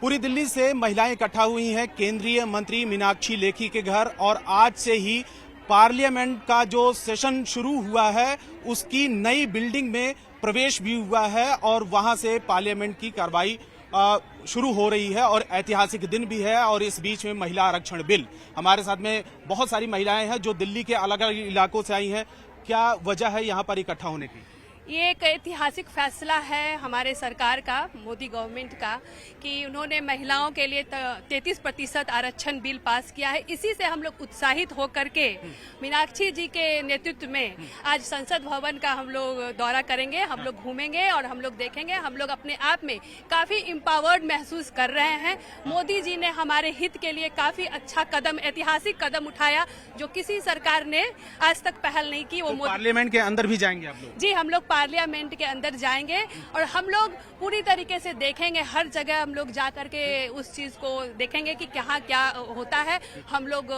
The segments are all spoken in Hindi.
पूरी दिल्ली से महिलाएं इकट्ठा हुई हैं केंद्रीय मंत्री मीनाक्षी लेखी के घर और आज से ही पार्लियामेंट का जो सेशन शुरू हुआ है उसकी नई बिल्डिंग में प्रवेश भी हुआ है और वहां से पार्लियामेंट की कार्रवाई शुरू हो रही है और ऐतिहासिक दिन भी है। और इस बीच में महिला आरक्षण बिल, हमारे साथ में बहुत सारी महिलाएं हैं जो दिल्ली के अलग अलग इलाकों से आई हैं। क्या वजह है यहाँ पर इकट्ठा होने की? ये एक ऐतिहासिक फैसला है हमारे सरकार का, मोदी गवर्नमेंट का, कि उन्होंने महिलाओं के लिए 33% आरक्षण बिल पास किया है। इसी से हम लोग उत्साहित होकर के मीनाक्षी जी के नेतृत्व में आज संसद भवन का हम लोग दौरा करेंगे, हम लोग घूमेंगे और हम लोग देखेंगे। हम लोग अपने आप में काफी एम्पावर्ड महसूस कर रहे हैं। मोदी जी ने हमारे हित के लिए काफी अच्छा कदम, ऐतिहासिक कदम उठाया जो किसी सरकार ने आज तक पहल नहीं की। वो तो पार्लियामेंट के अंदर भी जाएंगे आप लोग? जी, हम लोग पार्लियामेंट के अंदर जाएंगे और हम लोग पूरी तरीके से देखेंगे। हर जगह हम लोग जा करके उस चीज को देखेंगे कि कहाँ क्या होता है। हम लोग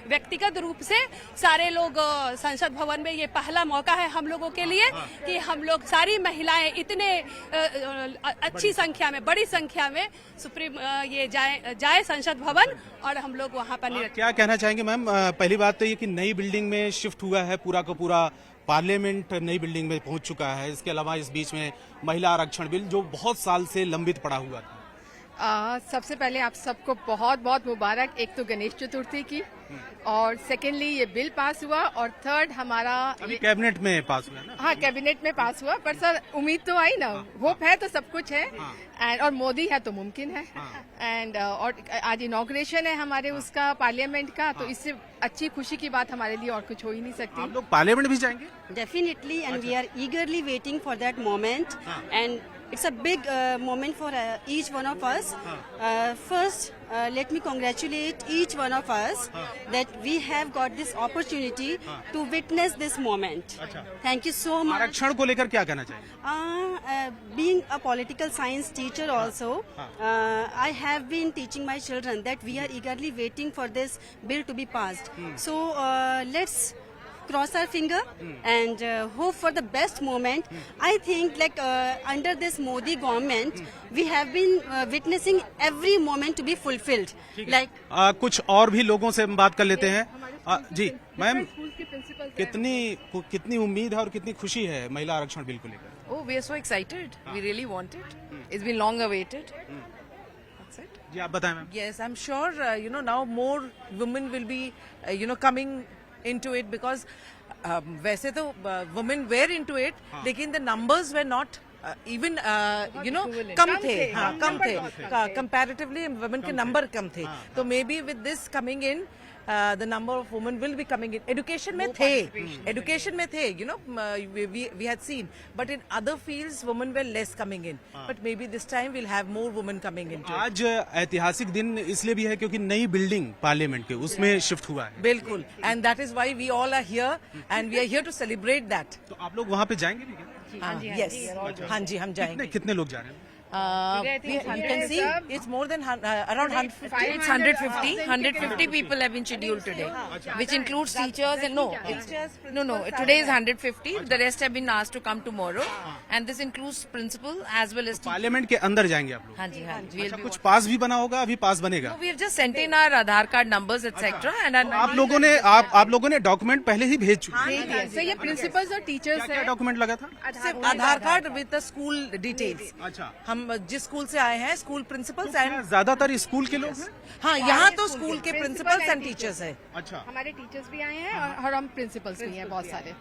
व्यक्तिगत रूप से सारे लोग संसद भवन में, ये पहला मौका है हम लोगों के लिए कि हम लोग सारी महिलाएं इतने अच्छी संख्या में, बड़ी संख्या में सुप्रीम ये जाए संसद भवन और हम लोग वहाँ पर क्या कहना चाहेंगे मैम? पहली बात तो ये कि नई बिल्डिंग में शिफ्ट हुआ है, पूरा का पूरा पार्लियामेंट नई बिल्डिंग में पहुंच चुका है। इसके अलावा इस बीच में महिला आरक्षण बिल जो बहुत साल से लंबित पड़ा हुआ था। सबसे पहले आप सबको बहुत बहुत मुबारक। एक तो गणेश चतुर्थी की, और सेकेंडली ये बिल पास हुआ, और थर्ड हमारा अभी कैबिनेट में पास हुआ ना? हाँ, कैबिनेट में पास हुआ, पर सर उम्मीद तो आई ना, होप है तो सब कुछ है। एंड और मोदी है तो मुमकिन है। एंड और आज इनॉग्रेशन है हमारे उसका, पार्लियामेंट का, तो इससे अच्छी खुशी की बात हमारे लिए और कुछ हो ही नहीं सकती। आप लोग पार्लियामेंट भी जाएंगे? Definitely, and we are eagerly waiting for that moment. And it's a big moment for each one of us. First, let me congratulate each one of us that we have got this opportunity to witness this moment. Thank you so much. आरक्षण को लेकर क्या कहना चाहिए? Being a political science teacher also, I have been teaching my children that we are eagerly waiting for this bill to be passed. So let's cross our finger and hope for the best moment. I think like under this Modi government, we have been witnessing every moment to be fulfilled. Like कुछ और भी लोगों से हम बात कर लेते हैं। जी मैम, कितनी उम्मीद है और कितनी खुशी है महिला आरक्षण बिल को लेकर? Oh, we are so excited. We really want it. It's been long awaited. That's it. जी आप बताएं ma'am. Yes, I'm sure, now more women will be, coming into it because वैसे तो women were into it, लेकिन the numbers were not even, कम थे। हाँ, कम थे। Comparatively, women के number कम थे। तो maybe with this coming in, the number of women will be coming in. Education में थे, we had seen, but in other fields women were less coming in. But maybe this time we'll have more women coming into it. आज ऐतिहासिक दिन इसलिए भी है क्योंकि नई बिल्डिंग पार्लियामेंट के उसमें शिफ्ट हुआ है। बिल्कुल, and that is why we all are here and we are here to celebrate that. तो आप लोग वहाँ पे जाएंगे भी क्या? Yes, हाँ जी, हम जाएंगे। कितने लोग जा रहे हैं? You can see it's more than around 150. It's 150. 150 people have been scheduled today, which includes teachers and no. Today is 150. The rest have been asked to come tomorrow, and this includes principal as well as. Parliament के अंदर जाएंगे आप लोग? हाँ जी, हाँ जी। अच्छा, कुछ पास भी बना होगा? अभी पास बनेगा? We have just sent in our Aadhaar card numbers, etc. And आप लोगों ने डॉक्यूमेंट पहले ही भेज चुके हैं? सर ये प्रिंसिपल्स और टीचर्स क्या डॉक्यूमेंट लगा था? सिर्फ Aadhaar card with the school details. अच्छा, हम जिस स्कूल से आए हैं, स्कूल प्रिंसिपल्स एंड ज्यादातर स्कूल के लोग हैं? हाँ, यहाँ तो स्कूल के प्रिंसिपल्स एंड टीचर्स है। अच्छा, हमारे टीचर्स भी आए हैं और हम प्रिंसिपल्स भी हैं बहुत सारे।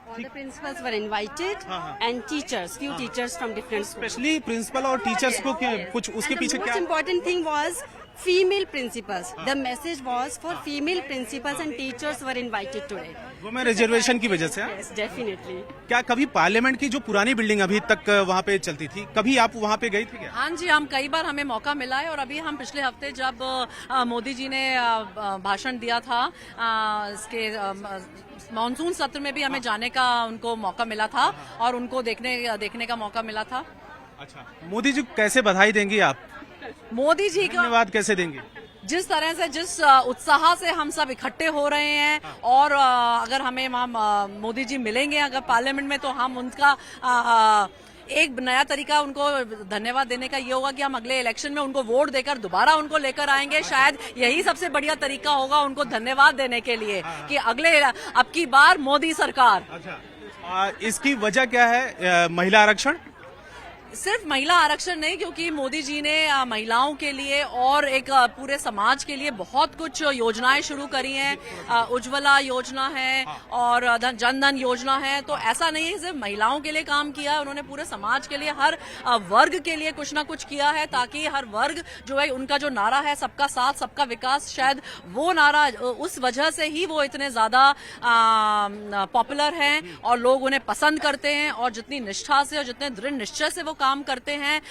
all the principals were invited and teachers, few teachers from different schools. Specially principal और टीचर्स को कुछ उसके पीछे The क्या? most important thing was female principals. The message was for female principals and teachers were invited today. वो मैं रिजर्वेशन की वजह से। Yes, definitely. क्या कभी पार्लियामेंट की जो पुरानी बिल्डिंग अभी तक वहाँ पे चलती थी, कभी आप वहाँ पे गई थी क्या? हाँ जी, हम कई बार, हमें मौका मिला है। और अभी हम पिछले हफ्ते जब मोदी जी ने भाषण दिया था, इसके मानसून सत्र में भी हमें जाने का उनको मौका मिला था और उनको देखने का मौका मिला था। अच्छा, मोदी जी कैसे बधाई देंगी आप? मोदी जी का धन्यवाद कैसे देंगे? जिस तरह से, जिस उत्साह से हम सब इकट्ठे हो रहे हैं, और अगर हमें वहाँ मोदी जी मिलेंगे अगर पार्लियामेंट में, तो हम उनका एक नया तरीका उनको धन्यवाद देने का ये होगा कि हम अगले इलेक्शन में उनको वोट देकर दोबारा उनको लेकर आएंगे। शायद यही सबसे बढ़िया तरीका होगा उनको धन्यवाद देने के लिए कि अगले अब की बार मोदी सरकार। अच्छा, इसकी वजह क्या है? महिला आरक्षण? सिर्फ महिला आरक्षण नहीं, क्योंकि मोदी जी ने महिलाओं के लिए और एक पूरे समाज के लिए बहुत कुछ योजनाएं शुरू करी हैं। उज्ज्वला योजना है और जन धन योजना है। तो ऐसा नहीं है सिर्फ महिलाओं के लिए काम किया है, उन्होंने पूरे समाज के लिए, हर वर्ग के लिए कुछ ना कुछ किया है, ताकि हर वर्ग जो है, उनका जो नारा है सबका साथ सबका विकास, शायद वो नारा उस वजह से ही वो इतने ज्यादा पॉपुलर हैं और लोग उन्हें पसंद करते हैं। और जितनी निष्ठा से और जितने दृढ़ निश्चय से वो काम करते हैं,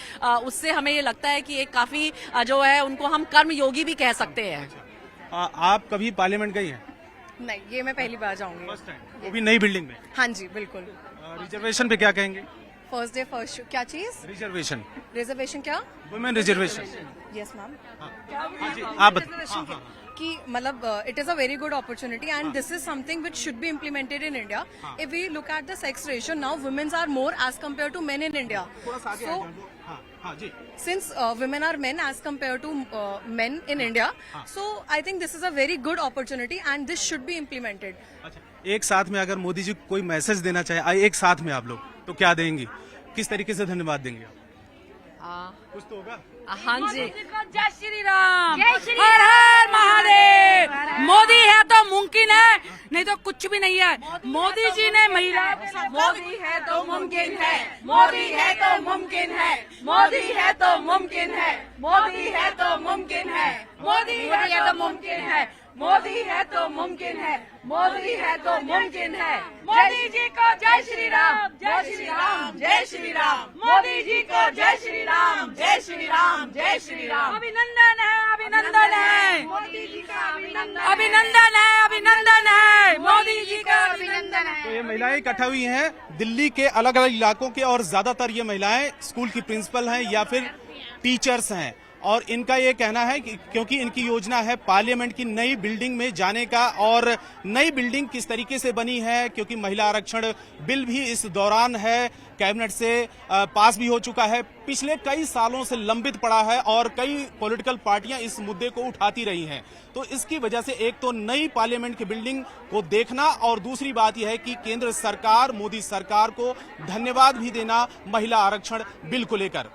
उससे हमें ये लगता है कि एक काफी जो है उनको हम कर्मयोगी भी कह सकते हैं। आप कभी पार्लियामेंट गई हैं? नहीं, ये मैं पहली बार जाऊंगी। फर्स्ट टाइम, वो भी नई बिल्डिंग में। हाँ जी, बिल्कुल। रिजर्वेशन पे क्या कहेंगे? First day first show. क्या चीज? रिजर्वेशन क्या? Women reservation. Yes ma'am. आप रिजर्वेशन कि मतलब it is a very good opportunity and this is something which should be implemented in India. If we look at the sex ratio now, womens are more as compare to men in India. So since women are men as compared to men in India, so I think this is a very good opportunity and this should be implemented. अच्छा, एक साथ में अगर मोदी जी कोई मैसेज देना चाहे, एक साथ में आप लोग, तो क्या देंगी? किस तरीके से धन्यवाद देंगे आप? कुछ तो होगा। हाँ जी। जय श्री राम, हर हर महादेव। मोदी है तो मुमकिन है, नहीं तो कुछ भी नहीं है। मोदी जी ने महिला, मोदी है तो मुमकिन है, मोदी है तो मुमकिन है, मोदी है तो मुमकिन है, मोदी है तो मुमकिन है, मोदी है तो मुमकिन है, मोदी है तो मुमकिन है, मोदी है तो मुमकिन है। मोदी जी को जय श्री राम, जय श्री राम, जय श्री राम। मोदी जी को जय श्री राम, जय श्री राम, जय श्री राम। अभिनंदन है, अभिनंदन है, मोदी जी का अभिनंदन, अभिनंदन है, अभिनंदन है, मोदी जी का अभिनंदन है। तो ये महिलाएं इकट्ठा हुई हैं दिल्ली के अलग अलग इलाकों के, और ज्यादातर ये महिलाएं स्कूल की प्रिंसिपल हैं या फिर टीचर्स हैं। और इनका ये कहना है कि क्योंकि इनकी योजना है पार्लियामेंट की नई बिल्डिंग में जाने का, और नई बिल्डिंग किस तरीके से बनी है, क्योंकि महिला आरक्षण बिल भी इस दौरान है, कैबिनेट से पास भी हो चुका है, पिछले कई सालों से लंबित पड़ा है और कई पॉलिटिकल पार्टियां इस मुद्दे को उठाती रही हैं। तो इसकी वजह से एक तो नई पार्लियामेंट की बिल्डिंग को देखना, और दूसरी बात यह है कि केंद्र सरकार, मोदी सरकार को धन्यवाद भी देना महिला आरक्षण बिल को लेकर।